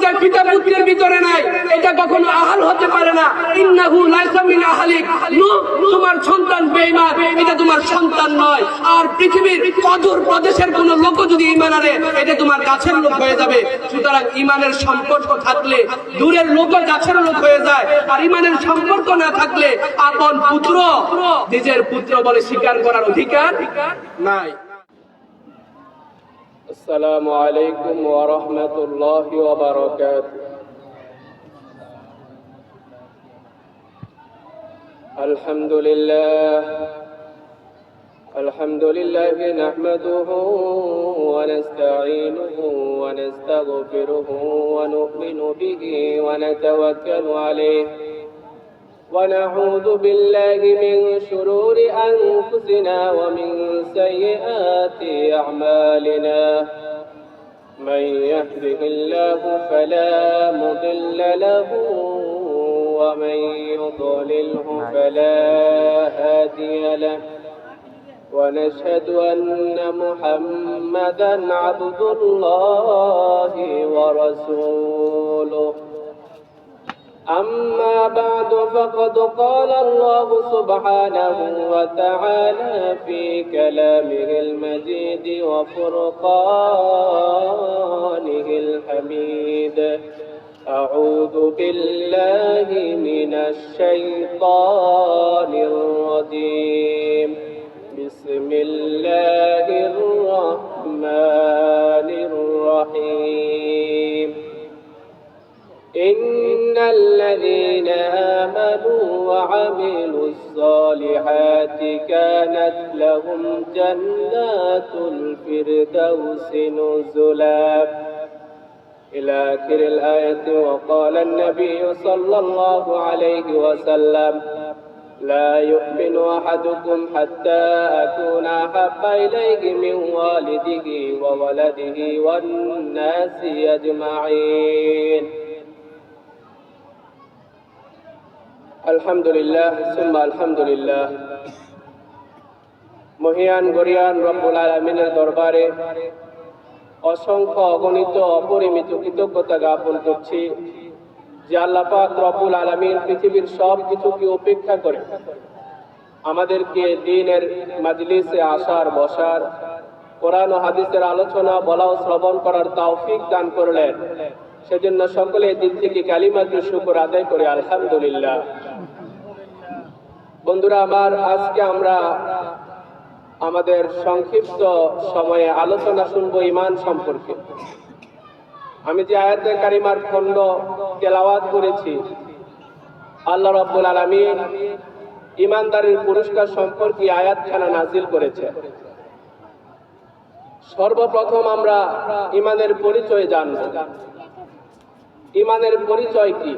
যে পিতা পুত্রের ভিতরে নাই, এটা কখনো আহাল হতে পারে না। ইন্নাহু লাইসা মিন আহলিক, নূহ তোমার সন্তান বেঈমান, এটা তোমার সন্তান নয়। আর পৃথিবীর অদূর প্রদেশের কোন লোক যদি ঈমান আনে, এটা তোমার কাছের লোক হয়ে যাবে। সুতরাং ঈমানের সম্পর্ক থাকলে দূরের লোক কাছের লোক হয়ে যায়, আর ঈমানের সম্পর্ক না থাকলে আপন পুত্র নিজের পুত্র বলে স্বীকার করার অধিকার নাই। আসসালামু আলাইকুম ওয়া রাহমাতুল্লাহি ওয়া বারাকাতুহু। আলহামদুলিল্লাহ নাহমাদুহু ওয়া নাস্তাঈনুহু ওয়া নাস্তাগফিরুহু ওয়া নু'মিনু বিহি ওয়া নাতাওয়াক্কালু আলাইহি ونعوذ بالله من شرور أنفسنا ومن سيئات أعمالنا من يهده الله فلا مضل له ومن يضلله فلا هادي له ونشهد أن محمدا عبد الله ورسوله. أما بعد فقد قال الله سبحانه وتعالى في كلامه المجيد وفرقانه الحميد: أعوذ بالله من الشيطان الرجيم. بسم الله الرحمن الرحيم. إن الذين آمنوا وعملوا الصالحات كانت لهم جنات الفردوس نزلا إلى آخر الآية. وقال النبي صلى الله عليه وسلم: لا يؤمن أحدكم حتى أكون أحب إليه من والده وولده والناس أجمعين. আলহামদুলিল্লাহ সুম্মা আলহামদুলিল্লাহ। মহিয়ান গরিয়ান রব্বুল আলামিনের দরবারে অসংখ্য অগণিত অপরিমিত কৃতজ্ঞতা জ্ঞাপন করছি যে আল্লাহ পাক রব্বুল আলামিন পৃথিবীর সব কিছুকে উপেক্ষা করে আমাদেরকে দ্বীনের মাজলিসে আসার, বসার, কোরআন ও হাদিসের আলোচনা বলা ও শ্রবণ করার তৌফিক দান করলেন। সেজন্য সকলে দিল থেকে কালিমাতুর শুকর আদায় করে আলহামদুলিল্লাহ। বন্ধুরা আমার, আজকে আমরা আমাদের সংক্ষিপ্ত সময়ে আলোচনা শুনবো ঈমান সম্পর্কে। আমি যে আয়াতে কারিমার খণ্ড তেলাওয়াত করেছি, আল্লাহ রাব্বুল আলামিন ঈমানদারের পুরস্কার সম্পর্কে আয়াতখানা নাজিল করেছে। সর্বপ্রথম আমরা ঈমানের পরিচয় জানব। ঈমানের পরিচয় কি?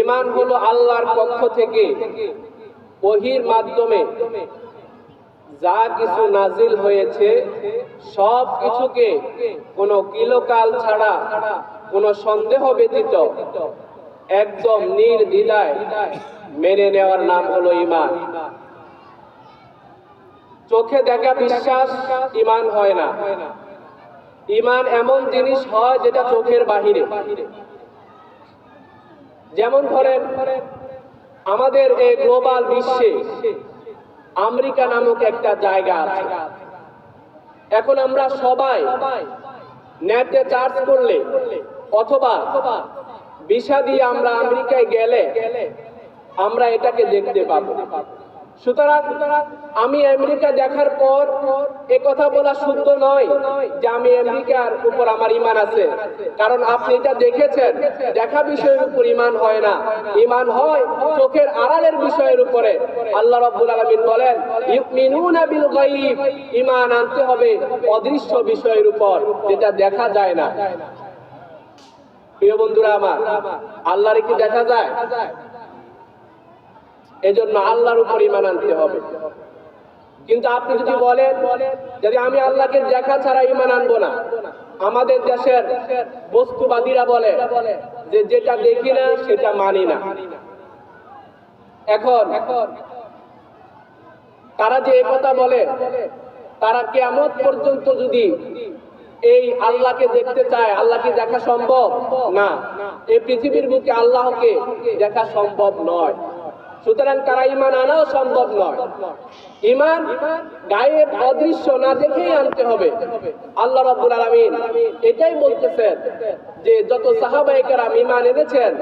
ঈমান হলো আল্লাহর পক্ষ থেকে ওহীর মাধ্যমে যা কিছু নাজিল হয়েছে সব কিছুকে কোনো কিলোকাল ছাড়া, কোনো সন্দেহ ব্যতীত একদম নির্দ্বিধায় মেনে নেওয়ার নাম হলো ঈমান। চোখে দেখা বিশ্বাস ঈমান হয় না। ঈমান এমন জিনিস হয় যেটা চোখের বাহিরে। যেমন ধরেন, আমাদের এই গ্লোবাল বিশ্বে আমেরিকা নামক একটা জায়গা আছে। এখন আমরা সবাই নেটে সার্চ করলে অথবা ভিসা দিয়ে আমরা আমেরিকায় গেলে আমরা এটাকে দেখতে পাবো। সুতরাং আমি আমেরিকা দেখার পর এ কথা বলা শুদ্ধ নয় যে আমি আমেরিকার উপর আমার ঈমান আছে, কারণ আপনি এটা দেখেছেন। দেখা বিষয়ের উপর ঈমান হয় না, ঈমান হয় চোখের আড়ালের বিষয়ের উপরে। আল্লাহ রাব্বুল আলামিন বলেন, ইউমিনুনা বিল গায়ব, ঈমান আনতে হবে অদৃশ্য বিষয়ের উপর, যেটা দেখা যায় না। প্রিয় বন্ধুরা আমার, আল্লাহর কি দেখা যায়? এজন্য আল্লাহর উপর ঈমান আনতে হবে। কিন্তু আপনি যদি বলেন যদি আমি আল্লাহকে দেখা ছাড়া ঈমান আনবো না, আমাদের দেশের বস্তুবাদীরা বলে যে যেটা দেখি না সেটা মানি না। এখন তারা যে কথা বলে, তারা কিয়ামত পর্যন্ত যদি এই আল্লাহকে দেখতে চায়, আল্লাহকে দেখা সম্ভব না। এই পৃথিবীর বুকে আল্লাহকে দেখা সম্ভব নয়, সুতরাং তারা ঈমান আনাও সম্ভব নয়। ঈমান গায়েব অদৃশ্য না দেখেই আনতে হবে। আল্লাহ রাব্বুল আলামিন এটাই বলতেছেন যে যত সাহাবায়ে কেরাম ঈমান এনেছেন,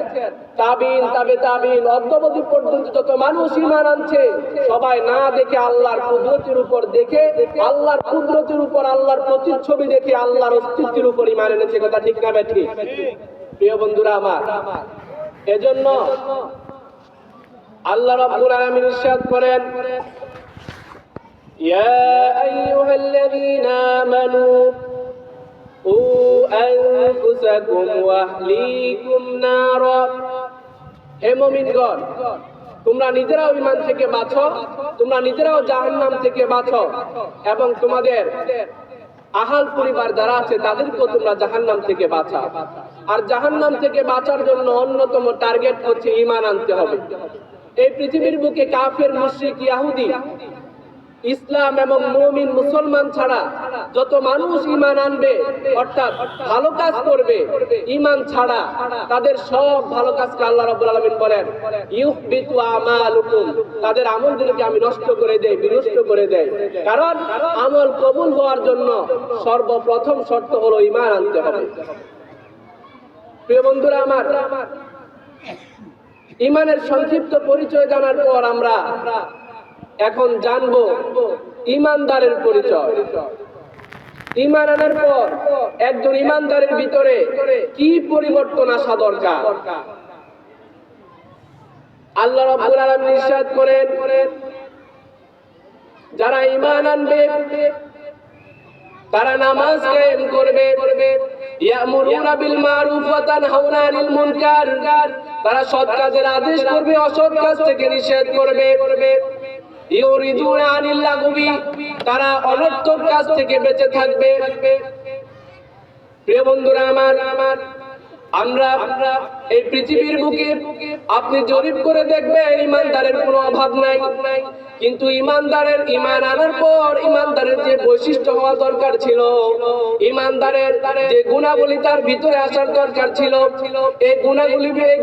তাবিঈন, তাবে তাবিঈন, অদ্যাবধি পর্যন্ত যত মানুষ ঈমান আনছে, সবাই না দেখে আল্লাহর কুদরতের উপর দেখে, আল্লাহর কুদরতের উপর আল্লাহর প্রতিচ্ছবি দেখে আল্লাহর অস্তিত্বের উপর ঈমান এনেছে। কথা ঠিক না ঠিক? প্রিয় বন্ধুরা আমার, এজন্য আল্লাহ রাব্বুল আলামিন ইরশাদ করেন, ইয়া আইয়ুহাল্লাযীনা আমানু উ আনফুসাকুম ওয়া আহলিকুম নারা। হে মুমিনগণ, তোমরা নিজেরাও ঈমান থেকে বাঁচো, তোমরা নিজেরাও জাহান্নাম থেকে বাঁচো, এবং তোমাদের আহাল পরিবার যারা আছে তাদেরকেও তোমরা জাহান্নাম থেকে বাঁচাও। আর জাহান্নাম থেকে বাঁচার জন্য অন্যতম টার্গেট হচ্ছে ঈমান আনতে হবে। এই পৃথিবীর বুকে কাফের, মুশরিক, ইহুদি, ইসলাম এবং মুমিন মুসলমান ছাড়া যত মানুষ ঈমান আনবে, অর্থাৎ ভালো কাজ করবে ঈমান ছাড়া, তাদের সব ভালো কাজকে আল্লাহ রাব্বুল আলামিন বলেন ইউহবিতু আমালুকুম, তাদের আমলগুলোকে আমি নষ্ট করে দেই, বিনষ্ট করে দেই। কারণ আমল কবুল হওয়ার জন্য সর্বপ্রথম শর্ত হলো ঈমান আনতে হবে। প্রিয় বন্ধুরা আমার, ঈমানের সংক্ষিপ্ত পরিচয় জানার পর আমরা এখন জানবো ঈমানদারের পরিচয়। ঈমান আনার পর একজন ঈমানদারের ভিতরে কি পরিবর্তন আসা দরকার। আল্লাহ রাব্বুল আলামিন ইরশাদ করেন, যারা ঈমান আনবে তারা নামাজ কায়েম করবে, ইয়ামুরুনা বিল মারুফ ওয়া তানহাউনা আনিল মুনকার, তারা সৎ কাজের আদেশ করবে, অসৎ কাজ থেকে নিষেধ করবে। ইউরিদুনা আনিল লাগবি, তারা অনর্থক কাজ থেকে বেঁচে থাকবে। প্রিয় বন্ধুরা আমার, আমরা এই পৃথিবীর বুকে আপনি জরিপ করে দেখবেন ঈমানদারের কোনো অভাব নাই, কিন্তু ঈমানদারের ঈমান আনার পর ঈমানদারের যে বৈশিষ্ট্য হওয়া দরকার ছিল, ঈমানদারের যে গুণাবলী তার ভিতরে আসার দরকার ছিল, এই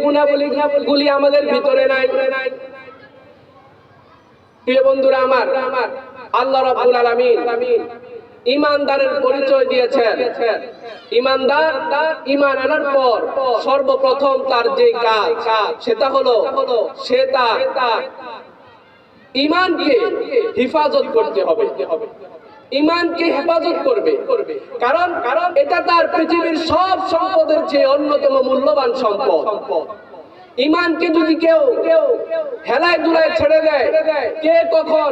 গুণাবলী আমাদের ভিতরে নাই। প্রিয় বন্ধুরা আমার, আল্লাহ রাব্বুল আলামিন ঈমানদারের পরিচয় দিয়েছেন। ঈমানদার ঈমান আনার পর সর্বপ্রথম তার যে কাজ, সেটা হলো সে তার ঈমানকে হেফাজত করতে হবে, ঈমানকে হেফাজত করবে। কারণ এটা তার পৃথিবীর সব সম্পদের চেয়ে অন্যতম মূল্যবান সম্পদ। ঈমানকে যদি কেউ হেলায় দুলায় ছেড়ে দেয়, কে কখন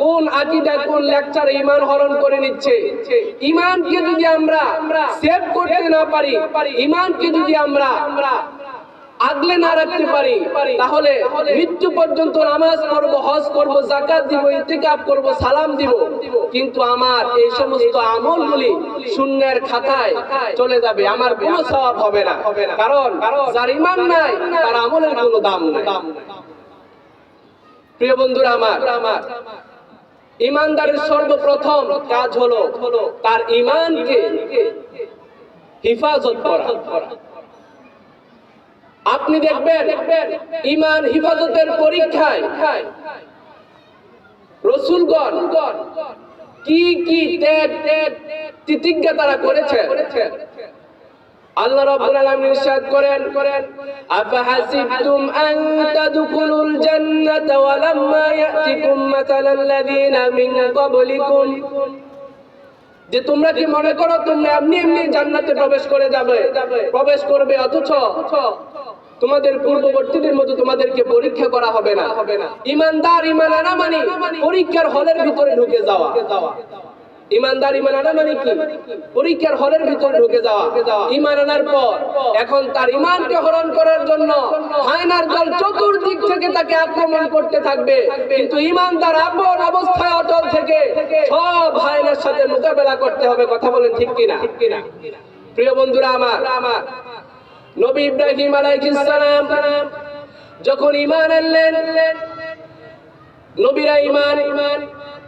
কোন আকীদায় কোন লেকচারে ঈমান হরণ করে নিচ্ছে, ঈমানকে যদি আমরা সেভ করতে না পারি, ঈমানকে যদি আমরা আগলে না রাখতে পারি, তাহলে মৃত্যু পর্যন্ত নামাজ পড়বো, হজ করব, যাকাত দিব, ইতিকাফ করব, সালাম দিব, কিন্তু আমার এই সমস্ত আমলগুলি শূন্যের খাতায় চলে যাবে, আমার কোনো সওয়াব হবে না। কারণ যার ঈমান নাই তার আমলের কোনো দাম নাই। প্রিয় বন্ধুরা আমার, ঈমানদারের সর্বপ্রথম কাজ হলো তার ঈমানকে হেফাজত করা। আপনি দেখবেন ঈমান হেফাজতের পরীক্ষায় রাসূলগণ কি কি ত্যাগ তিতিক্ষা তারা করেছেন। আল্লাহ রাব্বুল আলামিন ইরশাদ করেন, আফাহাসিবতুম আন তাদখুলুল জান্নাতা ওয়া লাম্মা ইয়াতিকুম মাসালাল্লাযীনা মিন ক্বাবলিকুম, যে তোমরা কি মনে করো তোমরা এমনি এমনি জান্নাতে প্রবেশ করবে, অথচ তোমাদের পূর্ববর্তীদের মতো তোমাদেরকে পরীক্ষা করা হবে না। ঈমানদার ঈমান আনা মানে পরীক্ষার হলের ভিতরে ঢুকে যাওয়া। ঈমানদার ঈমান আনা মানে কি? পরীক্ষার হলের ভিতরে ঢুকে যাওয়া। ঈমান আনার পর এখন তার ঈমানকে হরণ করার জন্য হায়নার দল চতুর্দিক থেকে তাকে আক্রমণ করতে থাকবে, কিন্তু ঈমানদার আপন অবস্থায় অটল থেকে সব হায়নার সাথে মোকাবেলা করতে হবে। কথা বলেন ঠিক কিনা? প্রিয় বন্ধুরা আমার, নবী ইব্রাহিম আলাইহিস সালাম যখন ঈমান আনলেন, নবীরা ঈমান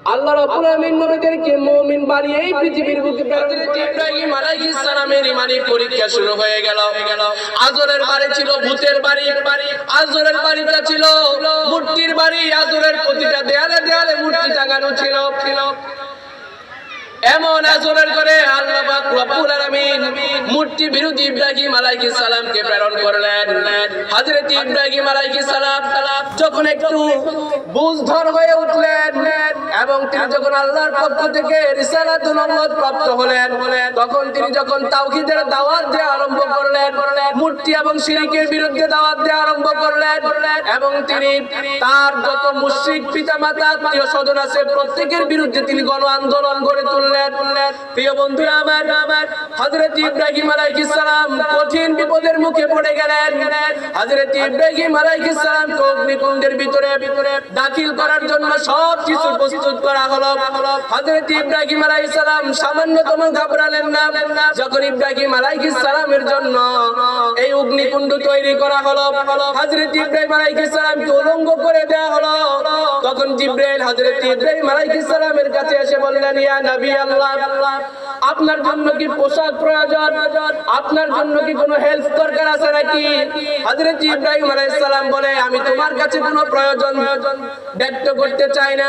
আল্লাহ রাব্বুল আলামিন নবীদেরকে মুমিন বানিয়ে এই পৃথিবীর বুকে প্রেরণ করেন। ইব্রাহিম আলাইহিস সালামের ঈমানি পরীক্ষা শুরু হয়ে গেল। আজরের বাড়ি ছিল ভূতের বাড়ি, আজরের বাড়িটা ছিল মূর্তির বাড়ি, আজরের প্রতিটা দেয়ালে দেয়ালে মূর্তি টাঙানো ছিল। এমন আজরের করে আল্লাহ পাক রব্বুল আলামিন মূর্তি বিরোধী ইব্রাহিম আলাইহিস সালামকে প্রেরণ করলেন। হযরত ইব্রাহিম আলাইহিস সালাম যখন একটু বুঝধর হয়ে উঠলেন এবং তিনি যখন আল্লাহর পক্ষ থেকে রিসালাতুল নবুওয়াত প্রাপ্ত হলেন, তখন তিনি যখন তাওহীদের দাওয়াত দেওয়া আরম্ভ করলেন, মূর্তি এবং শিরকের বিরুদ্ধে দাওয়াত দেওয়া আরম্ভ করলেন এবং তিনি তার যত মুশরিক পিতামাতা আত্মীয় স্বজন আছে প্রত্যেকের বিরুদ্ধে তিনি গণ আন্দোলন গড়ে তুললেন। প্রিয় বন্ধুরা আমার, হযরত ইব্রাহিম আলাইহিস সালাম কঠিন বিপদের মুখে পড়ে গেলেন। হযরত ইব্রাহিম আলাইহিস সালামকে অগ্নিকুণ্ডের ভিতরে দাখিল করার জন্য সব কিছু প্রস্তুত করা হলো। হযরত ইব্রাহিম আলাইহিস সালাম সামান্যতম ঘাবড়ালেন না। যখন ইব্রাহিম আলাইহিস সালামের জন্য এই অগ্নিকুণ্ড তৈরি করা হলো, হযরত ইব্রাহিম আলাইহিস সালামকে উলঙ্গ করে দেওয়া হলো, তখন জিবরাইল হযরত ইব্রাহিম আলাইহিস সালামের কাছে এসে বললেন, ইয়া নবী আল্লাহ, আপনার জন্য কি পোশাক প্রয়োজন? আপনার জন্য কি কোনো হেল্প দরকার আছে নাকি? হযরত ইব্রাহিম আলাইহিস সালাম বলে, আমি তোমার কাছে কোনো প্রয়োজন ব্যক্ত করতে চাই না,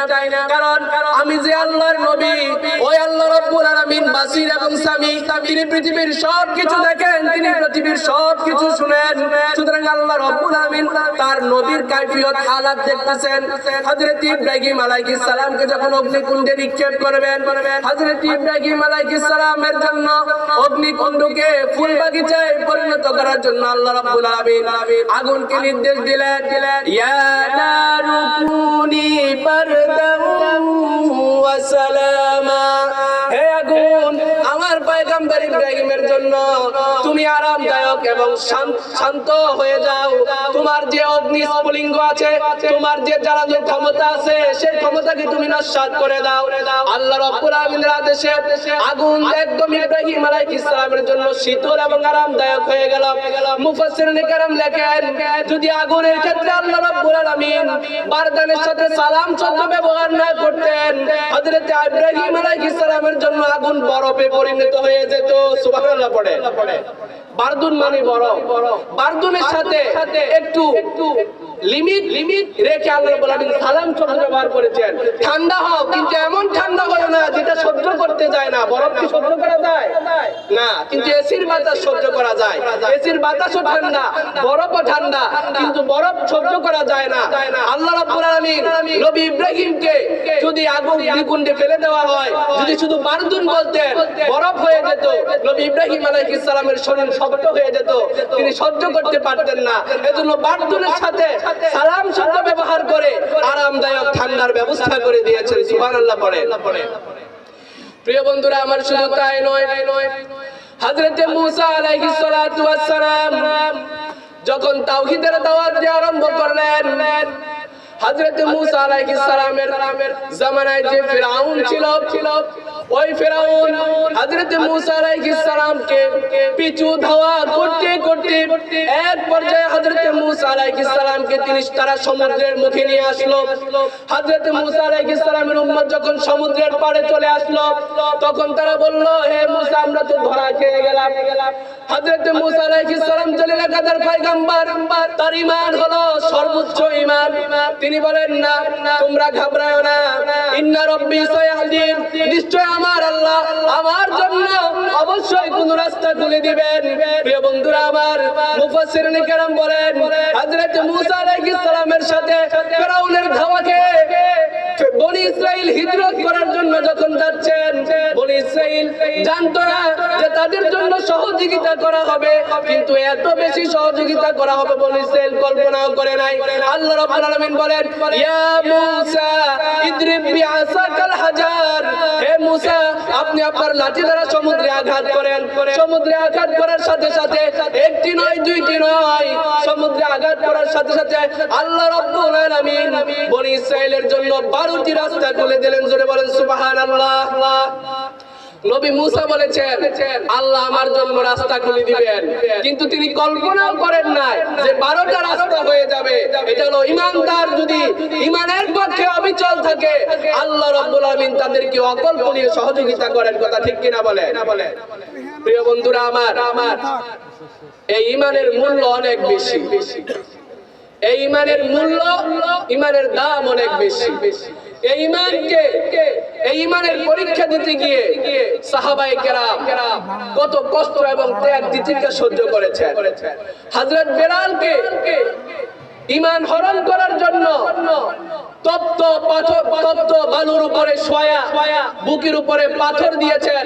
কারণ আমি যে আল্লাহর নবী, ওই আল্লাহ রাব্বুল আলামিন বাসীর এবং সামি, তিনি পৃথিবীর সব কিছু দেখেন, তিনি পৃথিবীর সব কিছু শুনেন। সুতরাং আল্লাহ রাব্বুল আলামিন তার নবীর কাইফিয়ত হালাত দেখতেছেন। হযরত ইব্রাহিম আলাইহিস সালামকে যখন অগ্নিকুণ্ডে নিক্ষেপ করবেন, হযরত ইব্রাহিম আলাইহিস সালামের জন্য অগ্নিকুণ্ডকে ফুল বাগিচায় পরিণত করার জন্য আল্লাহ রাব্বুল আলামিন আগুনকে নির্দেশ দিলেন, ইয়া নারু কুনি বারদান ওয়া সালামা, হে আগুন আমার পয়গম্বর ইব্রাহিমের জন্য তুমি আরামদায়ক এবং শান্ত হয়ে যাও। তোমার যে অগ্নি স্ফুলিঙ্গ আছে, তোমার যে জ্বালানোর ক্ষমতা আছে, সেই ক্ষমতাকে তুমি নস্যাৎ করে দাও। আল্লাহ রাব্বুল আলামিনের আদেশে আগুন একদম ইব্রাহিম আলাইহিস সালামের জন্য শীতল এবং আরামদায়ক হয়ে গেল। মুফাসসিরিন কেরাম লেখেন, যদি আগুনের ক্ষেত্রে আল্লাহ রাব্বুল আলামিন বারদানের সাথে সালাম শব্দ ব্যবহার না করতেন, হযরত ইব্রাহিম আলাইহিস সালামের জন্য আগুন বরফে পরিণত হয়ে যেত। সুবহানাল্লাহ পড়ে। বারদুন মানে বরফ, বারদুনের সাথে একটু লিমিট রেখে আল্লাহ রাব্বুল আলামিন সালাম শব্দ ব্যবহার করেছেন। ঠান্ডা হও, কিন্তু এমন ঠান্ডা হয় না যেটা সহ্য করতে যায় না। বরফ কি সহ্য করা যায় না, কিন্তু এসির বাতাস সহ্য করা যায়। এসির বাতাসও ঠান্ডা, বরফও ঠান্ডা, কিন্তু বরফ সহ্য করা যায় না। আল্লাহ রাব্বুল আলামিন নবী ইব্রাহিমকে যদি আগুনে ফেলে দেওয়া হয়, যদি শুধু বারদুন বলতেন, বরফ হয়ে যেত। নবী ইব্রাহিম আলাইহিস সালামের শরীর শক্ত হয়ে যেত, তিনি সহ্য করতে পারতেন না। এজন্য বারদুনের সাথে সালাম শব্দ ব্যবহার করে আরামদায়ক ঠান্ডার ব্যবস্থা করে দিয়েছেন। সুবহানাল্লাহ পড়েন। প্রিয় বন্ধুরা আমার, শুধু তাই নয়, হযরত মুসা আলাইহিস সালাতু ওয়াস সালাম যখন তাওহীদের দাওয়াত দেওয়া আরম্ভ করলেন, হযরত মুসা আলাইহিস সালামের জামানায় যে ফিরআউন ছিল, ওই ফিরআউন হযরত মুসা আলাইহিস সালামকে পিছু ধাওয়া করতে করতে এক পর্যায়ে হযরত মুসা আলাইহিস সালামকে তারা সমুদ্রের মুখে নিয়ে আসলো। হযরত মুসা আলাইহিস সালামের উম্মত যখন সমুদ্রের পাড়ে চলে আসলো, তখন তারা বলল, হে মুসা, আমরা তো ধরা খেয়ে গেলাম। হযরত মুসা আলাইহিস সালাম জলিল কাদের পয়গম্বর, তার ঈমান হলো সর্বোচ্চ ঈমান। তিনি বলেন, না, তোমরা ঘাবড়াও না, ইন্না রাব্বি সায়াহদিন, নিশ্চয় আমার আল্লাহ আমার জন্য অবশ্যই কোন রাস্তা খুলে দিবেন। প্রিয় বন্ধুরা আমার, মুফাসসিরিন কেরাম বলেন, হযরত মুসা আলাইহিস সালামের সাথে ফিরআউনের ধাওয়াকে বনি ইসরাইল হিজরত করার জন্য যখন যাচ্ছেন, বনি ইসরাইল জানতো না যে তাদের জন্য সহযোগিতা করা হবে, কিন্তু এত বেশি সহযোগিতা করা হবে বনি ইসরাইল কল্পনাও করে নাই। আল্লাহ রাব্বুল আলামিন বলেন, ইয়া মুসা ইদরিব বিআসাকাল হাজার, হে মুসা, আপনি আপনার লাঠি দ্বারা সমুদ্রে আঘাত করেন। সমুদ্রে আঘাত করার সাথে সাথে একটি নয়, দুইটি নয়, সমুদ্রে আঘাত করার সাথে সাথে আল্লাহ রাব্বুল আলামিন বনি ইসরাইলের জন্য 12টি রাস্তা খুলে দিলেন। জোরে বলেন সুবহানাল্লাহ। নবী মুসা বলেছেন আল্লাহ আমার জন্য রাস্তা খুলে দিবেন, কিন্তু তিনি কল্পনাও করেন নাই যে 12টা রাস্তা হয়ে যাবে। এটা হলো ইমানদার যদি ইমানের পক্ষে অবিচল থাকে আল্লাহ রাব্বুল আলামিন তাদেরকে অকল্পনীয় সহযোগিতা করেন। কথা ঠিক কিনা বলে? প্রিয় বন্ধুরা আমার, এই ইমানের মূল্য অনেক বেশি। এই ইমানের মূল্য, ইমানের দাম অনেক বেশি। এই ইমানকে, এই ইমানের পরীক্ষা দিতে গিয়ে সাহাবায়ে কেরাম কত কষ্ট এবং ত্যাগ তিতিক্ষা সহ্য করেছেন। হযরত বেলালকে ইমান হরণ করার জন্য তপ্ত পাথর, তপ্ত বালুর উপরে শোয়া, বুকের উপরে পাথর দিয়েছেন।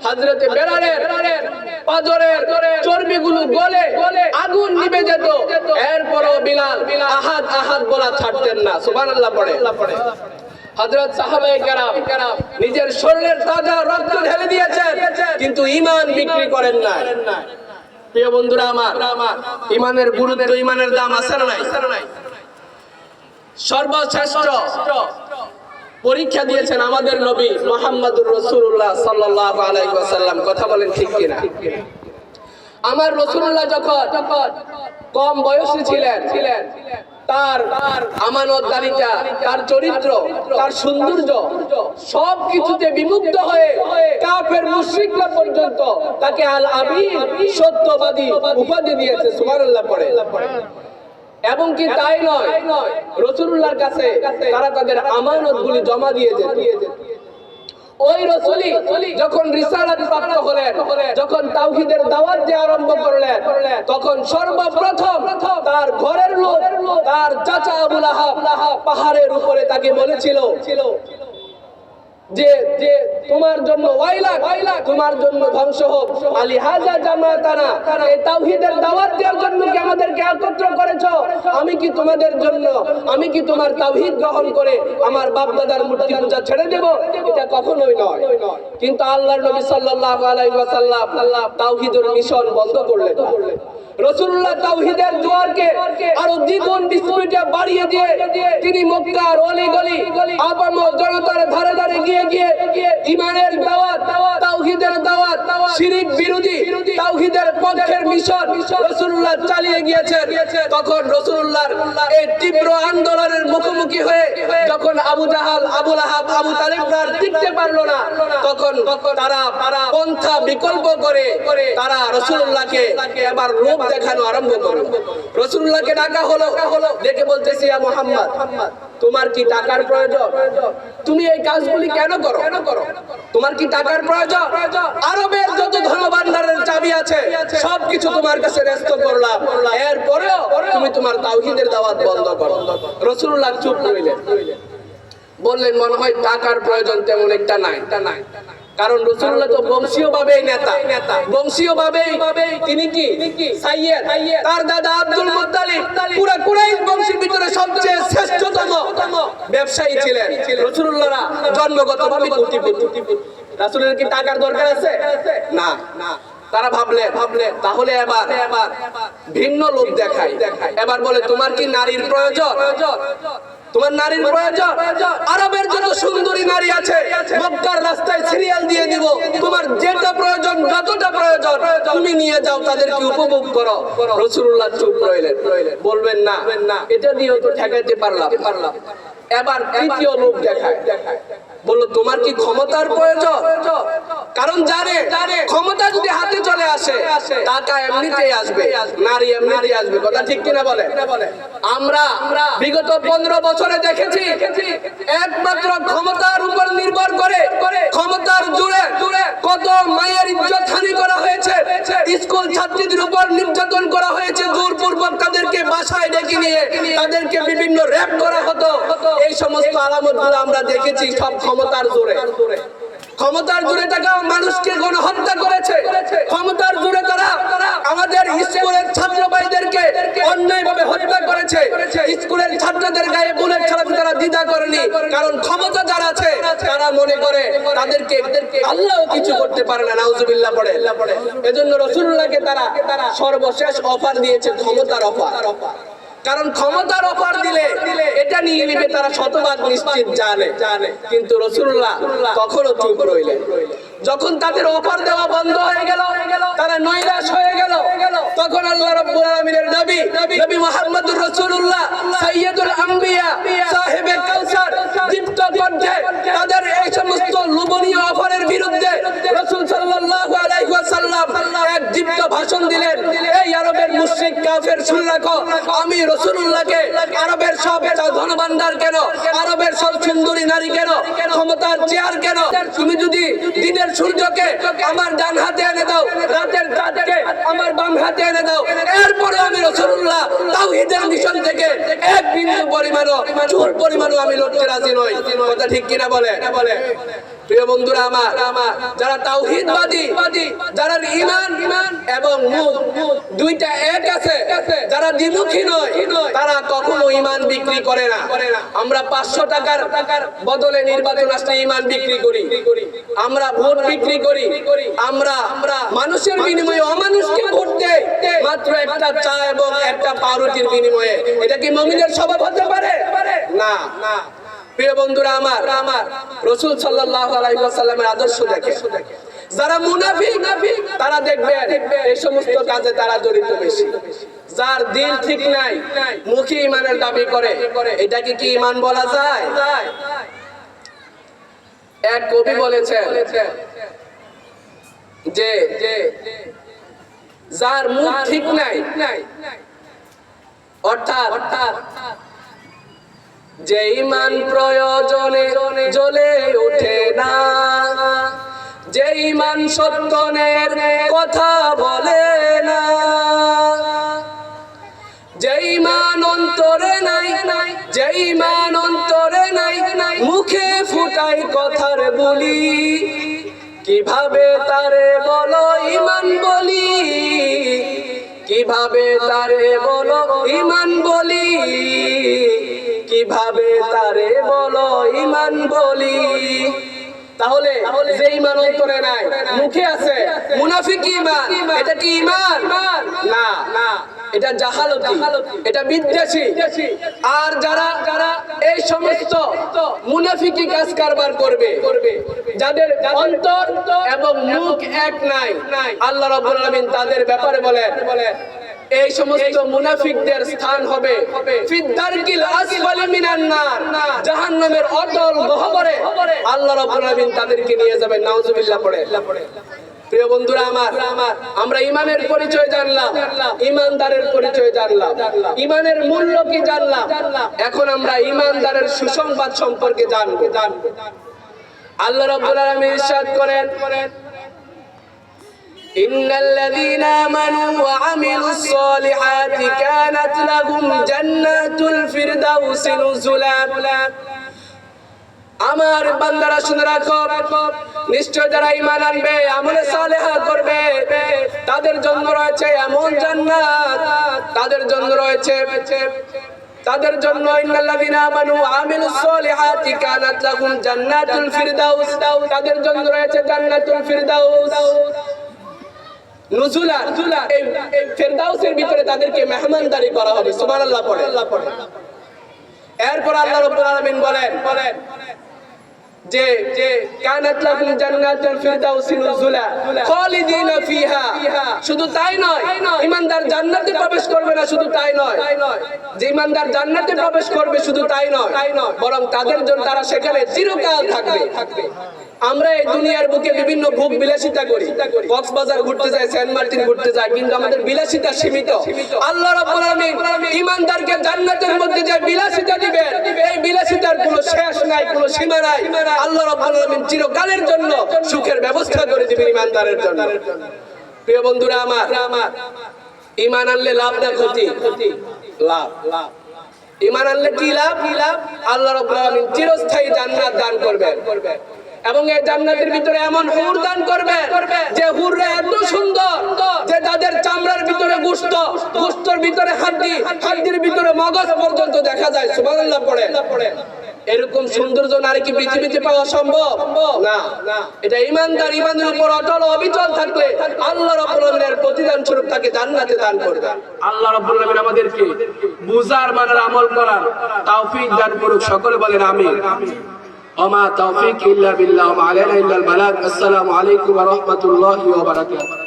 হযরত বেলালের পাজরের চর্বিগুলো গলে আগুন নিভে যেত, এরপরও বিলাল আহাদ আহাদ বলা ছাড়তেন না। সুবহানাল্লাহ পড়ে। হযরত সাহাবায়ে কেরাম নিজের শরীরের তাজা রক্ত ঢেলে দিয়েছেন, কিন্তু ঈমান বিক্রি করেন না। প্রিয় বন্ধুরা আমার, ঈমানের গুরুত্ব, ঈমানের দাম আছে না নাই? সর্বশ্রেষ্ঠ পরীক্ষা দিয়েছেন আমাদের নবী মুহাম্মদুর রাসূলুল্লাহ সাল্লাল্লাহু আলাইহি ওয়াসাল্লাম। কথা বলেন ঠিক কিনা? আমার রাসূলুল্লাহ যখন কম বয়সী ছিলেন, তার আমানতদারিতা, তার চরিত্র, তার সৌন্দর্য সবকিছুতে বিমুগ্ধ হয়ে কাফের মুশরিকরা পর্যন্ত তাকে আল আমিন, সত্যবাদী উপাধি দিয়েছে। সুবহানাল্লাহ পড়ে। এবং কি তাই নয়, রাসূলুল্লাহর কাছে তারা তাদের আমানতগুলি জমা দিয়ে যেত। ওই রাসূলই যখন রিসালাত প্রাপ্ত হলেন, যখন তাওহীদের দাওয়াত দেওয়া আরম্ভ করলেন, তখন সর্বপ্রথম তার ঘরের লোক, তার চাচা আবু লাহাব পাহাড়ের উপরে তাকে বলেছিল যে তোমার জন্য ওয়াইলা, তোমার জন্য ধ্বংস হোক। আলিহাজা জামাতানা, এই তাওহীদের দাওয়াত দেওয়ার জন্য কি আমাদেরকে একত্র করেছো? আমি কি তোমাদের জন্য, আমি কি তোমার তাওহীদ গ্রহণ করে আমার বাপ দাদার মূর্তি পূজা ছেড়ে দেব? এটা কখনোই নয়। কিন্তু আল্লাহর নবী সাল্লাল্লাহু আলাইহি ওয়াসাল্লাম তাওহীদের মিশন বন্ধ করলেন। রাসূলুল্লাহ তাওহীদের জোয়ারকে আরো দ্বিগুণ স্পিডে বাড়িয়ে দিয়ে তিনি মক্কার অলি-গলি আপামর জনতার ধারে ধারে গিয়ে ঈমানের দাওয়াত, তাওহীদের দাওয়াত, শিরক বিরোধী তাওহীদের পক্ষের মিশন রাসূলুল্লাহ চালিয়ে গিয়েছেন। তখন রাসূলুল্লাহর এই তীব্র আন্দোলনের মুখোমুখি হয়ে যখন আবু জাহাল, আবু লাহাব, আবু তালেবরা টিকতে পারলো না, তখন তারা পন্থা বিকল্প করে তারা রাসূলুল্লাহকে এবার রূপ দেখানো আরম্ভ করলো। রাসূলুল্লাহকে ডাকা হলো, দেখে বলতেছে ইয়া মুহাম্মদ, তোমার কি টাকার প্রয়োজন? তুমি এই কাজগুলি কেন করো? তোমার কি টাকার প্রয়োজন? আরবের যত ধনভাণ্ডারের চাবি আছে সবকিছু তোমার কাছে ন্যস্ত করলাম, এরপরেও তুমি তোমার তাওহীদের দাওয়াত বন্ধ করো। রাসূলুল্লাহ চুপ রইলেন, বললেন মনে হয় টাকার প্রয়োজন তেমন একটা নাই। কারণ রাসূলুল্লাহ তো বংশীয়ভাবেই নেতা, বংশীয়ভাবেই তিনি কি সাইয়্যেদ। তার দাদা আব্দুল মুত্তালিব পুরো কুরাইশ বংশের ভিতরে সবচেয়ে শ্রেষ্ঠতম ব্যবসায়ী ছিলেন। রাসূলুল্লাহরা জন্মগতভাবে কোটিপতি। রাসূলের কি টাকার দরকার আছে? না। তারা ভাবলেন তাহলে এবার ভিন্ন লোক দেখায়। এবার বলে তোমার কি নারীর প্রয়োজন? তোমার নারীর প্রয়োজন? আরবের যত সুন্দরী নারী আছে মক্কার রাস্তায় সিরিয়াল দিয়ে দিব, তোমার যেটা প্রয়োজন, যতটা প্রয়োজন তুমি নিয়ে যাও, তাদেরকে উপভোগ করো। রাসূলুল্লাহ চুপ রইলেন, বলবেন না এটা দিয়েও তো ঠেকাইতে পারলাম। এবার তৃতীয় লোক দেখায়, বলল তোমার কি ক্ষমতার প্রয়োজন? কারণ জানে ক্ষমতা যদি হাতে চলে আসে টাকা এমনিতেই আসবে, নারী এমনিতেই আসবে। কথা ঠিক কিনা বলে? আমরা বিগত 15 বছরে দেখেছি একমাত্র ক্ষমতার উপর নির্ভর করে, ক্ষমতার জোরে কত মায়ের ইজ্জত হানি করা হয়েছে, স্কুল ছাত্রীদের উপর নির্যাতন করা হয়েছে, জোরপূর্বক তাদেরকে বাসায় ডেকে নিয়ে তাদেরকে বিভিন্ন র‍্যাপ করা হতো। এই সমস্ত আলামতগুলো আমরা দেখেছি সব ক্ষমতার জোরে। ক্ষমতার জোরে টাকা মানুষকে গণহত্যা করেছে, ক্ষমতার জোরে তারা আমাদের স্কুলের ছাত্র ভাইদেরকে অন্যায়ভাবে হত্যা করেছে। স্কুলের ছাত্রদের গায়ে বুলেট চালাতে তারা দ্বিধা করেনি, কারণ ক্ষমতা যারা আছে তারা মনে করে তাদেরকে আল্লাহ কিছু করতে পারে না। নাউজুবিল্লাহ পড়ে। এজন্য রাসূলুল্লাহকে তারা সর্বশেষ অফার দিয়েছে, ক্ষমতার অফার। কারণ ক্ষমতার অফার দিলে এটা নিয়ে নিবে তারা শতভাগ নিশ্চিত জানে। কিন্তু রাসূলুল্লাহ কখনো চুপ রইলেন। যখন তাদের অফার দেওয়া বন্ধ হয়ে গেল, তারা নৈরাশ হয়ে গেল, তখন আল্লাহ রাব্বুল আলামিনের নবী মুহাম্মদুর রাসূলুল্লাহ সাইয়্যিদুল আম্বিয়া সাহেবে কাউসার দীপ্ত কণ্ঠে তাদের এই সমস্ত লোভনীয় অফারের বিরুদ্ধে রাসূল সাল্লাল্লাহু আলাইহি ওয়াসাল্লাম এক দীপ্ত ভাষণ দিলেন। এই আরবের মুশরিক কাফের শুনে রাখো, আমি রাসূলুল্লাহকে আরবের সব ধনভাণ্ডার কেন, আরবের সব সুন্দরী নারী কেন, ক্ষমতার চেয়ার কেন, তুমি যদি দিনের সূর্যকে আমার ডান হাতে এনে দাও, রাতের চাঁদকে আমার বাম হাতে এনে দাও, এরপরে আমি রাসূলুল্লাহ তাওহীদের মিশন থেকে এক বিন্দু পরিমাণও চুল পরিমাণও আমি লড়তে রাজি নই। কথা ঠিক কিনা বলে? প্রিয় বন্ধুরা আমার, যারা তাওহীদবাদী, যারা ঈমান এবং মুখ দুইটা এক আছে, যারা দ্বিমুখী নয়, তারা কখনো ঈমান বিক্রি করে না। আমরা 500 টাকার বদলে নির্বাচন আসলে ঈমান বিক্রি করি, আমরা ভোট বিক্রি করি, আমরা মানুষের বিনিময়ে অমানুষকে ভোট দেই মাত্র একটা চা এবং একটা পাউরুটির বিনিময়ে। এটা কি মুমিনের স্বভাব হতে পারে? না। প্রিয় বন্ধুরা আমার, রাসূল সাল্লাল্লাহু আলাইহি ওয়াসাল্লামের আদর্শ দেখে যারা মুনাফিক, তারা দেখবেন এই সমস্ত কাজে তারা জড়িত বেশি। যার দিল ঠিক নাই, মুখে ঈমানের দাবি করে, এটাকে কি ঈমান বলা যায়? এক কবি বলেছেন যে যার মুখ ঠিক নাই, অর্থাৎ যে ঈমান প্রয়োজনে জ্বলে ওঠে না, যে ঈমান সত্যনের কথা বলে না, যে ঈমান অন্তরে নাই, যে ঈমান অন্তরে নাই, মুখে ফুটাই কথার বলি, কিভাবে তারে বলো ঈমান বলি, কিভাবে তারে বলো ঈমান বলি, কিভাবে তারে বলো ঈমান বলি। তাহলে যে ঈমান অন্তরে নাই, মুখে আছে মুনাফিক ঈমান, এটা কি ঈমান? না, এটা জাহালতি, এটা বিদ্বেষী। আর যারা এই সমস্ত মুনাফিকি কাজ কারবার করবে, যাদের অন্তর এবং মুখ এক নাই, আল্লাহ রাব্বুল আলামিন তাদের ব্যাপারে বলেন এই সমস্ত মুনাফিকদের স্থান হবে ফিদ্দারকিল আসফালি মিনান নার, জাহান্নামের অতল গহ্বরে আল্লাহ রাব্বুল আলামিন তাদেরকে নিয়ে যাবেন। নাউজুবিল্লাহ পড়ে। প্রিয় বন্ধুরা আমার, আমরা ঈমানের পরিচয় জানলাম, ঈমানদারের পরিচয় জানলাম, ঈমানের মূল্য কি জানলাম। এখন আমরা ঈমানদারের সুসংবাদ সম্পর্কে জানবো। আল্লাহ রাব্বুল আলামিন ইরশাদ করেন, ইন্নাল্লাযীনা আমানু ওয়া আমিলুস সলিহাতি কানাত লাহুম জান্নাতুল ফিরদাউসি নুজুলা। আমার বান্দারা শুনে রাখো, নিশ্চয় যারা ঈমান আনবে, আমলে সালেহা করবে, তাদের জন্য রয়েছে এমন জান্নাত, তাদের জন্য রয়েছে, তাদের জন্য ইন্নাল্লাযীনা আমানু ওয়া আমিলুস সলিহাতি কানাত লাহুম জান্নাতুল ফিরদাউস, তাদের জন্য রয়েছে জান্নাতুল ফিরদাউস নুজুলা। এই ফিরদাউসের ভিতরে তাদেরকে মেহমানদারি করা হবে। সুবহানাল্লাহ পড়ে। এরপর আল্লাহ রাব্বুল আলামিন বলেন যে কানাত লাহুম জান্নাতুল ফিরদাউসি নুজুলা খালিদিনা ফিহা। শুধু তাই নয়, ঈমানদার জান্নাতে প্রবেশ করবে না, শুধু তাই নয়, যে ঈমানদার জান্নাতে প্রবেশ করবে শুধু তাই নয়, বরং তাদের জন্য তারা সেখানে চিরকাল থাকবে। আমরা এই দুনিয়ার বুকে বিভিন্ন ভোগ বিলাসিতা করি, কক্সবাজার ঘুরতে যাই, সেন্ট মার্টিন ঘুরতে যাই, কিন্তু আমাদের বিলাসিতা সীমিত। আল্লাহ রাব্বুল আলামিন ঈমানদারকে জান্নাতের মধ্যে যে বিলাসিতা দিবেন, এই বিলাসিতার কোনো শেষ নাই, কোনো সীমা নাই। আল্লাহ রাব্বুল আলামিন চিরকালের জন্য সুখের ব্যবস্থা করে দিবেন ঈমানদারের জন্য। প্রিয় বন্ধুরা আমার, ঈমান আনলে লাভ না ক্ষতি? লাভ। ঈমান আনলে কি লাভ? আল্লাহ রাব্বুল আলামিন চিরস্থায়ী জান্নাত দান করবেন, এবং এই জান্নাতের ভিতরে এমন হুর দান করবে যে হুররা এত সুন্দর যে তাদের চামড়ার ভিতরে গোশত, গোশতের ভিতরে হাড্ডি, হাড্ডির ভিতরে মগজ পর্যন্ত দেখা যায়। সুবহানাল্লাহ পড়ে। এরকম সৌন্দর্য নারী কি পৃথিবীতে পাওয়া সম্ভব? না। এটা ঈমানদার ঈমানের উপর অটল অবিচল থাকলে আল্লাহ রাব্বুল আলামিনের প্রতিদান স্বরূপ তাকে জান্নাতে দান করবেন। আল্লাহ রাব্বুল আলামিন আমাদেরকে বুঝার মানার আমল করার তৌফিক দান করুক। সকলে বলেন আমিন। ওমা তাওফীক ইল্লা বিল্লাহ ওয়া আলাইনা ইল্লাল বালাগ। আসসালামু আলাইকুম ওয়া রাহমাতুল্লাহি ওয়া বারাকাতুহু।